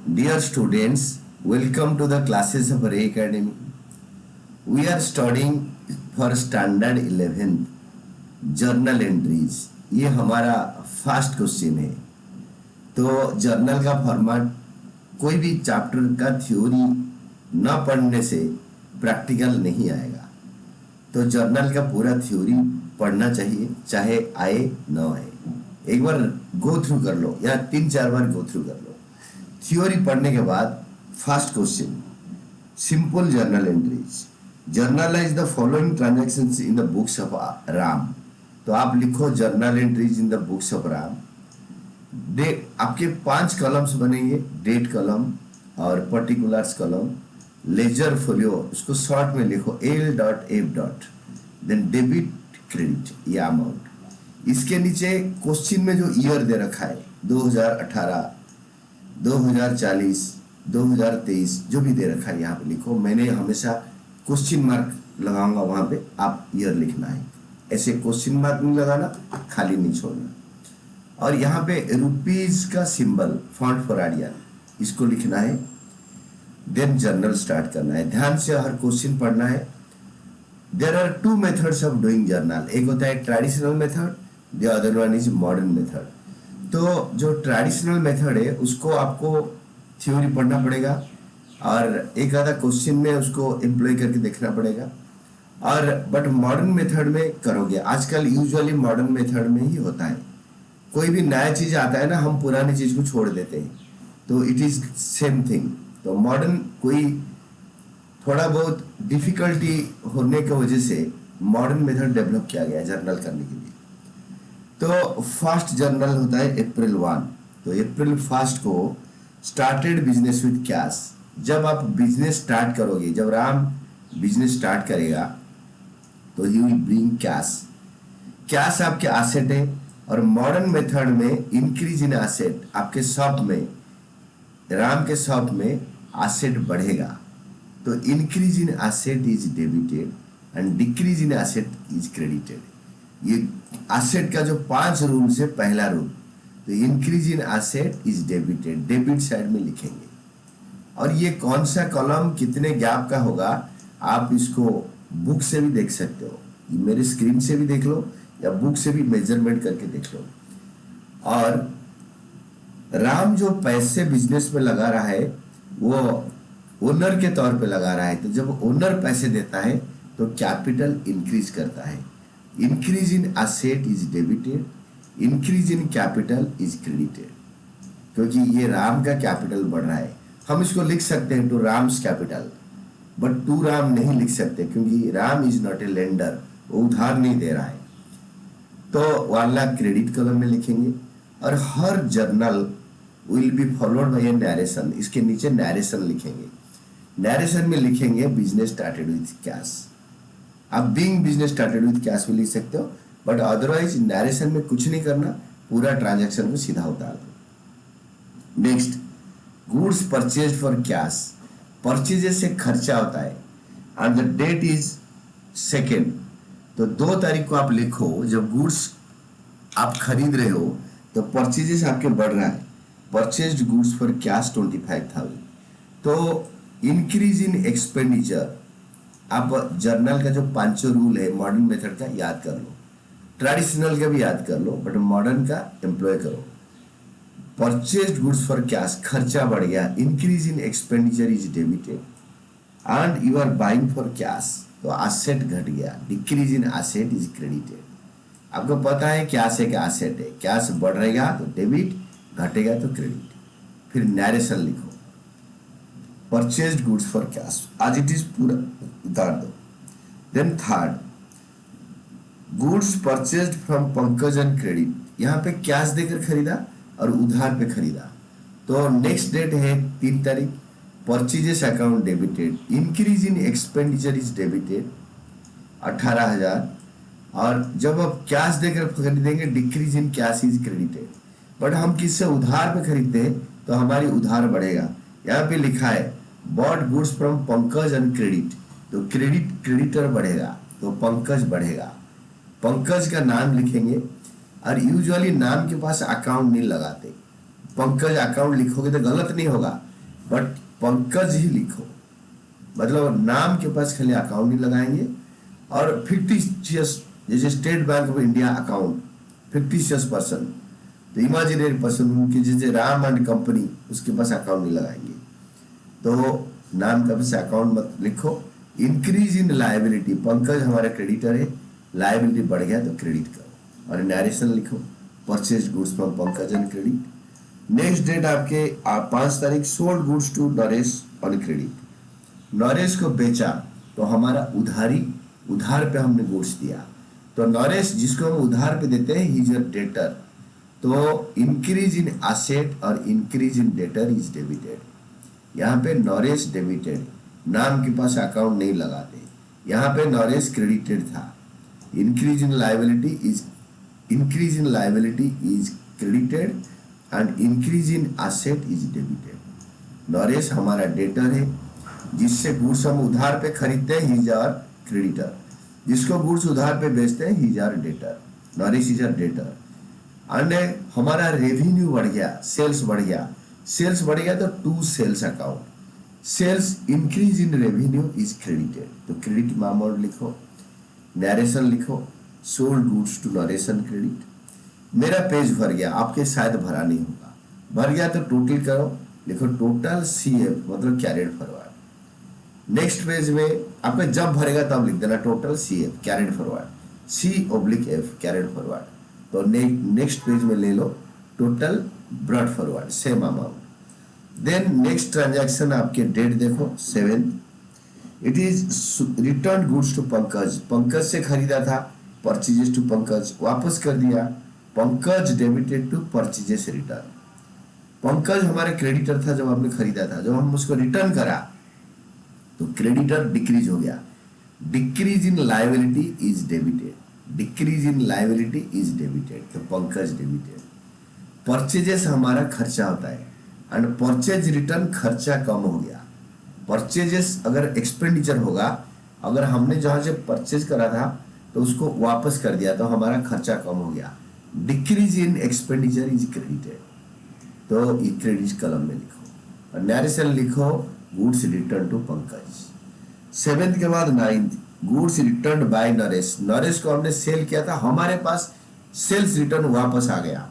Dear students, welcome to the classes of Ray Academy. We are studying for standard 11 journal entries. ये हमारा first question है। तो journal का format, कोई भी चैप्टर का थ्योरी न पढ़ने से प्रैक्टिकल नहीं आएगा। तो जर्नल का पूरा थ्योरी पढ़ना चाहिए, चाहे आए न आए। एक बार गो थ्रू कर लो या 3-4 बार गो थ्रू कर लो। थ्योरी पढ़ने के बाद first question, simple journal entries. Generalized the following transactions in the books of Ram. तो आप लिखो journal entries in the books of Ram. आपके 5 कॉलम्स बनेंगे, डेट कॉलम और पर्टिकुलर्स कॉलम। लेजर फोलियो, उसको शॉर्ट में लिखो L.F. देन डेबिट क्रेडिट, ये अमाउंट। इसके नीचे क्वेश्चन में जो ईयर दे रखा है 2018, 2040, 2023 जो भी दे रखा है यहाँ पे लिखो। मैंने हमेशा क्वेश्चन मार्क लगाऊंगा, वहां पे आप ईयर लिखना है। ऐसे क्वेश्चन मार्क नहीं लगाना, खाली नहीं छोड़ना। और यहाँ पे रुपीज का सिंबल फॉन्ट फॉर आइडिया, इसको लिखना है। देन जर्नल स्टार्ट करना है। ध्यान से हर क्वेश्चन पढ़ना है। There are 2 methods of doing journal. एक होता है traditional method, the other one is modern method. तो जो ट्रेडिशनल मेथड है उसको आपको थ्योरी पढ़ना पड़ेगा और एक आधा क्वेश्चन में उसको एम्प्लॉय करके देखना पड़ेगा। और बट मॉडर्न मेथड में करोगे, आजकल यूजुअली मॉडर्न मेथड में ही होता है। कोई भी नया चीज आता है ना, हम पुरानी चीज को छोड़ देते हैं, तो इट इज सेम थिंग। तो मॉडर्न कोई थोड़ा बहुत डिफिकल्टी होने की वजह से मॉडर्न मेथड डेवलप किया गया है जर्नल करने के लिए। तो फर्स्ट जर्नल होता है अप्रैल 1। तो अप्रैल 1 को स्टार्टेड बिजनेस विद कैश। जब आप बिजनेस स्टार्ट करोगे, जब राम बिजनेस स्टार्ट करेगा तो he will bring cash. Cash आपके एसेट है और मॉडर्न मेथड में इंक्रीज इन एसेट, आपके शॉप में, राम के शॉप में एसेट बढ़ेगा। तो increase in asset is debited and decrease in asset is credited. ये एसेट का जो 5 रूल से पहला रूल, तो increase in asset is debited, debit side में लिखेंगे। और ये कौन सा कॉलम कितने गैप का होगा, आप इसको बुक से भी देख सकते हो, ये मेरे स्क्रीन से भी देख लो या बुक से भी मेजरमेंट करके देख लो। और राम जो पैसे बिजनेस में लगा रहा है वो ओनर के तौर पे लगा रहा है। तो जब ओनर पैसे देता है तो कैपिटल इंक्रीज करता है। Increase in asset is debited, increase in capital is credited. क्योंकि ये राम का कैपिटल बढ़ रहा है, हम इसको लिख सकते हैं to Ram's capital, but to Ram नहीं लिख सकते क्योंकि Ram is not a lender, वो उधार नहीं दे रहा है। तो वाला क्रेडिट कॉलम में लिखेंगे। और हर journal will be followed by a narration, इसके नीचे नरेशन लिखेंगे। नरेशन में लिखेंगे बिजनेस स्टार्टेड विद कैश। आप being business started with cash भी लिख सकते हो, बट अदरवाइज नरेशन में कुछ नहीं करना, पूरा ट्रांजैक्शन को सीधा उतार दो। Next, goods purchase for cash. Purchases से खर्चा होता है and the date is 2nd। तो 2 तारीख को आप लिखो, जब गुड्स आप खरीद रहे हो तो परचेजेस आपके बढ़ रहा है। Purchased goods for cash 25,000। तो इंक्रीज इन एक्सपेंडिचर, आप जर्नल का जो 5 रूल है मॉडर्न मेथड का याद कर लो, ट्रेडिशनल का भी याद कर लो, बट मॉडर्न का एम्प्लॉय करो। परचेज्ड गुड्स फॉर कैश, खर्चा बढ़ गया। Increase in expenditure is debited and you are buying for cash, तो एसेट घट गया। Decrease in asset is credited. आपको पता है कैश एक एसेट है, कैश बढ़ेगा तो डेबिट, घटेगा तो क्रेडिट। फिर नरेशन लिखो, परचेज्ड गुड्स फॉर कैश आज इट इज पूरा उतार दो। Then third, goods purchased from Pankaj and credit. यहाँ पे कैश देकर खरीदा और उधार पे खरीदा। तो नेक्स्ट डेट है 3 तारीख। Purchases account debited, increase in expenditure is debited 18,000। और जब आप कैश देकर खरीदेंगे decrease in cash is credited. But हम किससे उधार पे खरीदते हैं तो हमारी उधार बढ़ेगा। यहाँ पे लिखा है bought goods from Pankaj and credit, तो क्रेडिटर बढ़ेगा तो पंकज बढ़ेगा। पंकज का नाम लिखेंगे और यूजुअली नाम के पास अकाउंट नहीं लगाते। पंकज अकाउंट लिखोगे तो गलत नहीं होगा, बट पंकज ही लिखो, मतलब नाम के पास खाली अकाउंट नहीं लगाएंगे। और फिक्टिशियस, जैसे state bank of India account, fictitious person, तो इमेजिनरी पर्सन की जैसे राम एंड कंपनी, उसके पास अकाउंट नहीं लगाएंगे। तो नाम का पास अकाउंट मत लिखो। इंक्रीज इन लाइबिलिटी, पंकज हमारा क्रेडिटर है, लाइबिलिटी बढ़ गया तो क्रेडिट करो। और नरेशन लिखो, purchase goods from Pankaj and credit. Next date आपके 5 तारीख, sold goods to Naresh on credit. Naresh को बेचा तो हमारा उधार पे हमने गुड्स दिया, तो नरेश जिसको हम उधार पे देते हैं, ही इज अ डेटर। तो इंक्रीज इन एसेट और increase in debtor is debited. यहाँ पे नरेश डेबिटेड, नाम के पास अकाउंट नहीं लगाते। यहाँ पे नरेश क्रेडिटेड था। Increase in liability is credited and increase in asset is debited. Naresh हमारा डेटर है, जिससे गुड्स हम उधार पे खरीदते हैं, ही इज आवर क्रेडिटर। जिसको गुड्स उधार पे बेचते हैं, he is our debtor. Naresh is our debtor. And हमारा रेवेन्यू बढ़ गया, सेल्स बढ़ गया तो to sales account, sales increase in revenue is credited, तो क्रेडिट अमाउंट लिखो। नरेशन लिखो, sold goods to narration credit. मेरा पेज भर गया, आपके शायद भरा नहीं होगा। भर गया तो टोटल करो, लिखो टोटल CF, मतलब कैरिड फॉरवर्ड। नेक्स्ट पेज में आपका जब भरेगा तब लिख देना total CF carried forward, C/F carried forward. तो नेक्स्ट पेज में ले लो total brought forward, same amount. Then next transaction आपके डेट देखो 7th, it is return goods to Pankaj, Pankaj से खरीदा था, परचेजेस टू पंकज, वापस कर दिया, Pankaj debited to purchases return. Pankaj हमारा क्रेडिटर था जब हमने खरीदा था, जब हम उसको रिटर्न करा तो क्रेडिटर डिक्रीज हो गया। Decrease in liability is debited, तो पंकज डेबिटेड। परचेजेस हमारा खर्चा होता है एंड परचेज रिटर्न खर्चा कम हो गया। परचेजेस अगर एक्सपेंडिचर होगा, अगर हमने जहां से परचेज करा था तो उसको वापस कर दिया तो हमारा खर्चा कम हो गया। Decrease in expenditure is credited, तो ये क्रेडिट कलम में लिखो। और नरेशन लिखो, goods return to Pankaj. 7th के बाद 9th, goods return by Naresh, Naresh को हमने सेल किया था, हमारे पास सेल्स रिटर्न वापस आ गया,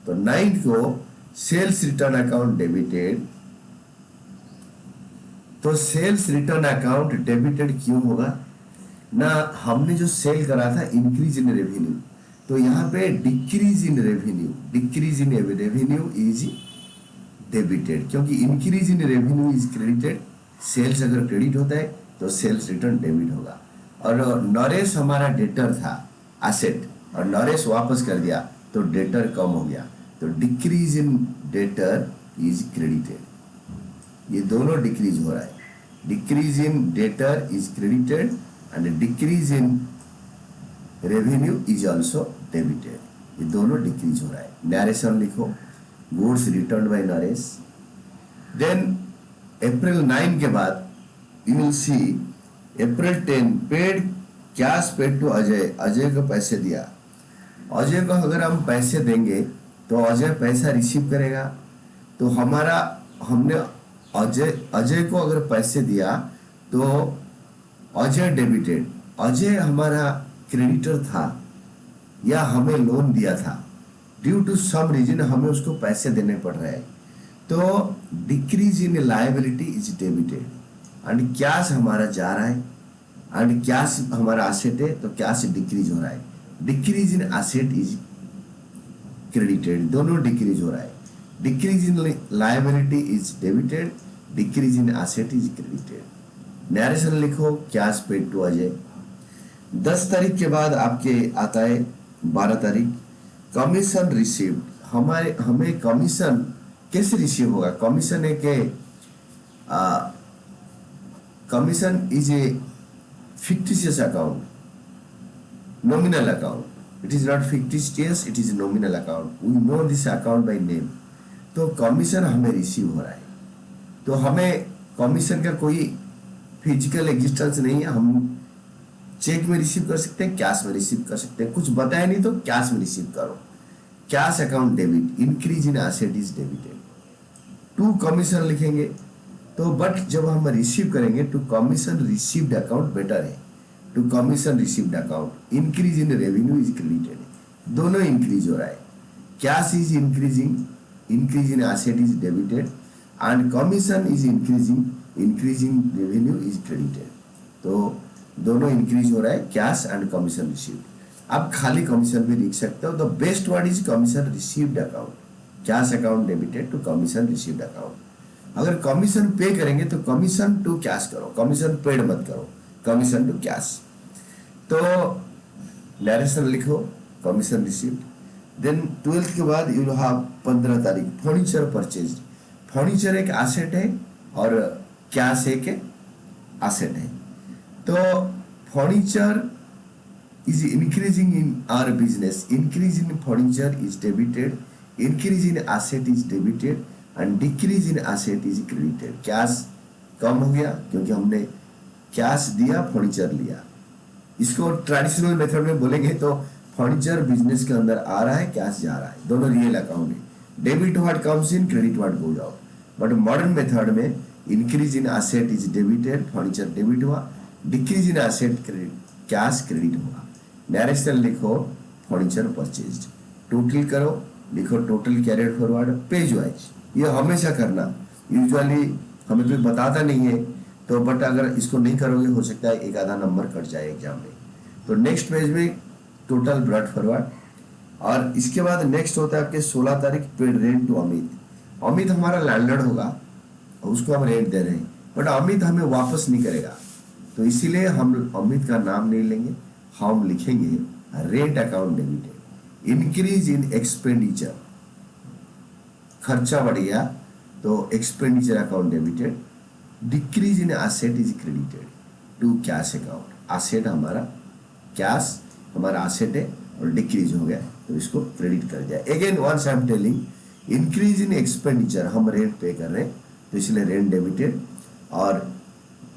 तो 9th को सेल्स रिटर्न अकाउंट डेबिटेड। तो सेल्स रिटर्न अकाउंट डेबिटेड क्यों होगा ना, हमने जो सेल करा था इंक्रीज इन रेवेन्यू, तो यहाँ पे decrease in revenue is debited, क्योंकि increase in revenue is credited. Sales अगर क्रेडिट होता है तो सेल्स रिटर्न डेबिट होगा। और नरेश हमारा डेटर था, एसेट, और नरेश वापस कर दिया तो डेटर कम हो गया, तो decrease in debtor is credited. ये दोनों डिक्रीज हो रहा है, decrease in debtor is credited and decrease in revenue is also debited, ये दोनों डिक्रीज हो रहा है। नरेशन लिखो, goods return by Naresh. Then April 9 के बाद you will see April 10 paid cash paid to Ajay, Ajay को पैसे दिया। अजय को अगर हम पैसे देंगे तो अजय पैसा रिसीव करेगा, तो हमारा हमने अजय को अगर पैसे दिया तो अजय डेबिटेड, अजय हमारा क्रेडिटर था या हमें लोन दिया था, ड्यू टू सम रीजन हमें उसको पैसे देने पड़ रहे हैं, तो decrease in liability is debited and cash हमारा जा रहा है एंड कैश हमारा एसेट है, तो कैश डिक्रीज हो रहा है। Decrease in asset is credited, दोनों डिक्रीज हो रहा है। Decrease in liability is debited, decrease in asset is credited. Narration लिखो, कैश पेड टू अजय। 10 तारीख के बाद आपके आता है 12 तारीख, कमीशन रिसीव्ड। हमें कमीशन कैसे रिसीव होगा, कमीशन है कि commission is a fictitious account, nominal account. It is not fictitious, it is nominal account. We know this account by name. तो कमीशन हमें रिसीव हो रहा है, तो हमें कमीशन का कोई फिजिकल एग्जिस्टेंस नहीं है। हम चेक में रिसीव कर सकते हैं, कैश में रिसीव कर सकते हैं, कुछ बताया नहीं तो कैश में रिसीव करो। Cash account debit, increase in asset is debited. To commission लिखेंगे, तो बट जब हम रिसीव करेंगे to commission received account better है, to commission received account. Increase in revenue is credited, दोनों इंक्रीज हो रहा है। Cash is increasing, increase in asset is debited and commission is increasing, increasing revenue is credited. तो दोनों increase हो रहा है, कैश एंड कमीशन रिसीव्ड। आप खाली कमीशन भी लिख सकते हो। The best word is commission received account, cash account debited to commission received account. अगर कमीशन पे करेंगे तो कमीशन टू कैश करो, कमीशन पेड मत करो, कमीशन टू कैश। तो नरेशन लिखो, कमीशन रिसीव्ड। देन 12th के बाद यू हैव 15 तारीख फर्नीचर परचेज। फर्नीचर एक एसेट है और कैश एक एसेट है। तो furniture is increasing in our business, increase in furniture is debited, increase in asset is debited and decrease in asset is credited। Cash कम हो गया क्योंकि हमने कैश दिया, फर्नीचर लिया। इसको ट्रेडिशनल मेथड में बोलेंगे तो फर्नीचर बिजनेस के अंदर आ रहा है, कैश जा रहा है, दोनों रियल अकाउंट है। Debit what comes in, credit what goes out. But modern method में increase in asset is debited, furniture debit हुआ, decrease in asset credit, cash credit हुआ। नरेशन लिखो, फर्नीचर परचेज्ड। टोटल करो, लिखो total carrier forward page wise. ये हमेशा करना, usually हमें कोई बताता नहीं है तो बट अगर इसको नहीं करोगे हो सकता है एक आधा नंबर कट जाए एग्जाम में। तो नेक्स्ट पेज में टोटल ब्रॉड फॉरवर्ड। और इसके बाद नेक्स्ट होता है आपके 16 तारीख paid rent to Amit. Amit हमारा लैंडलॉर्ड होगा और उसको हम रेंट दे रहे हैं, बट अमित हमें वापस नहीं करेगा, तो इसीलिए हम अमित का नाम नहीं लेंगे, हम लिखेंगे rent account debited. Increase in expenditure, खर्चा बढ़ गया तो expenditure account debited. Decrease in asset is credited to cash account. Asset हमारा, कैश हमारा एसेट है और डिक्रीज हो गया तो इसको क्रेडिट कर दिया। Again once I am telling, increase in expenditure, हम रेंट पे कर रहे हैं तो इसलिए रेंट डेबिटेड, और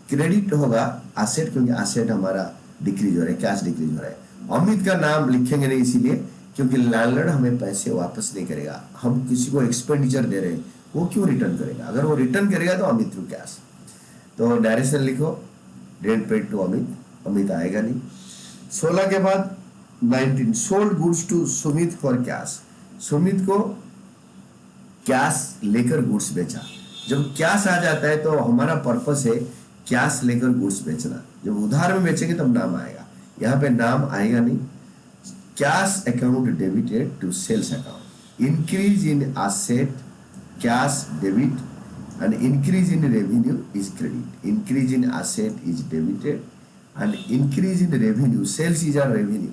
क्रेडिट होगा एसेट क्योंकि एसेट हमारा डिक्रीज हो रहा है, कैश डिक्रीज हो रहा है। अमित का नाम लिखेंगे नहीं इसीलिए क्योंकि लैंडलॉर्ड हमें पैसे वापस नहीं करेगा। हम किसी को एक्सपेंडिचर दे रहे हैं, वो क्यों रिटर्न करेगा? अगर वो रिटर्न करेगा तो अमित थ्रू कैश। तो डायरेक्शन लिखो, rent paid to Amit, Amit आएगा नहीं। 16 के बाद 19 sold goods to Sumit for cash. Sumit को कैश लेकर गुड्स बेचा। जब कैश आ जाता है तो हमारा पर्पस है कैश लेकर गुड्स बेचना। जब उधार में बेचेंगे तब नाम आएगा, यहाँ पे नाम आएगा नहीं। Cash account debited to sales account. Increase in asset cash debit and increase in revenue is credit. Increase in asset is debited and increase in revenue, sales is our revenue,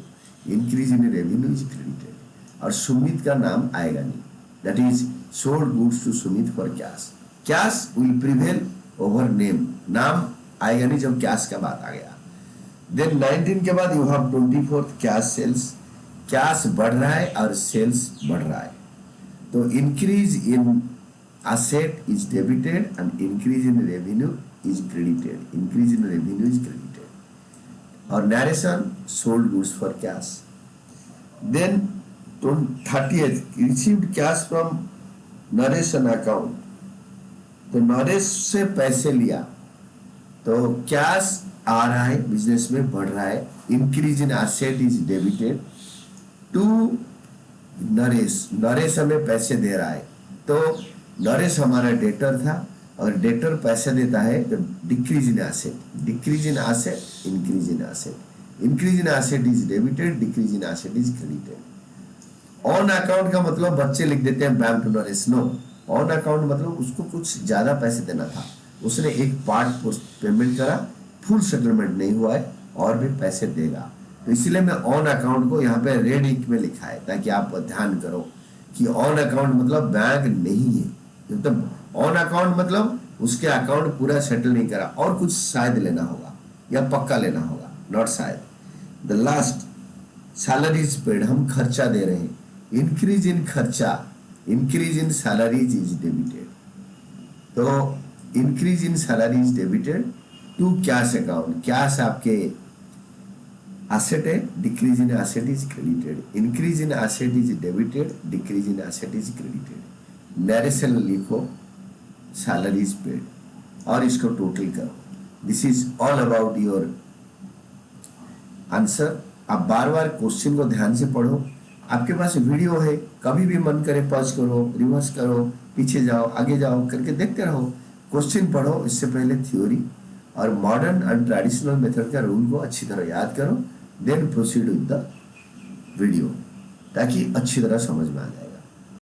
increase in revenue is credited। और सुमित का नाम आएगा नहीं, that is sold goods to Sumit for cash। cash will prevail over name, नाम आएगा नहीं जब cash का बात आ गया। Then 19 के बाद you have 24th cash sales। Cash बढ़ रहा है और सेल्स बढ़ रहा है, तो increase in asset is debited and increase in revenue is credited, increase in revenue is credited। और narration sold goods for cash। then 30th received cash from narration account। तो नरेश से पैसे लिया तो कैश आ रहा है, बिजनेस में बढ़ रहा है। Increase in asset is debited to Naresh, Naresh हमें पैसे दे रहा है तो नरेश हमारा डेटर था और डेटर पैसे देता है तो decrease in asset, decrease in asset increase in asset, increase in asset is debited, decrease in asset is credited. On account का मतलब बच्चे लिख देते हैं bank to Naresh, no. On account मतलब उसको कुछ ज्यादा पैसे देना था, उसने एक पार्ट पेमेंट करा, फुल सेटलमेंट नहीं हुआ है और भी पैसे देगा, तो इसलिए मैं ऑन अकाउंट को यहाँ पे रेड इंक में लिखा है ताकि आप ध्यान करो कि ऑन अकाउंट मतलब बैंक नहीं है। मतलब ऑन अकाउंट मतलब उसके अकाउंट पूरा सेटल नहीं करा और कुछ शायद लेना होगा या पक्का लेना होगा, नॉट शायद। द लास्ट सैलरीज पेड, हम खर्चा दे रहे हैं। इंक्रीज इन खर्चा, increase in salaries is debited, तो increase in salaries debited to cash account. Cash आपके एसेट है, decrease in asset is credited, increase in asset is debited, decrease in asset is credited. Narration लिखो, salaries paid. और इसको total करो। This is all about your answer. आप बार बार question को ध्यान से पढ़ो। आपके पास वीडियो है, कभी भी मन करे पॉज करो, रिवर्स करो, पीछे जाओ, आगे जाओ करके देखते रहो। क्वेश्चन पढ़ो, इससे पहले थ्योरी और मॉडर्न एंड ट्रेडिशनल मेथड का रूल को अच्छी तरह याद करो, then proceed with the video, ताकि अच्छी तरह समझ में आ जाए।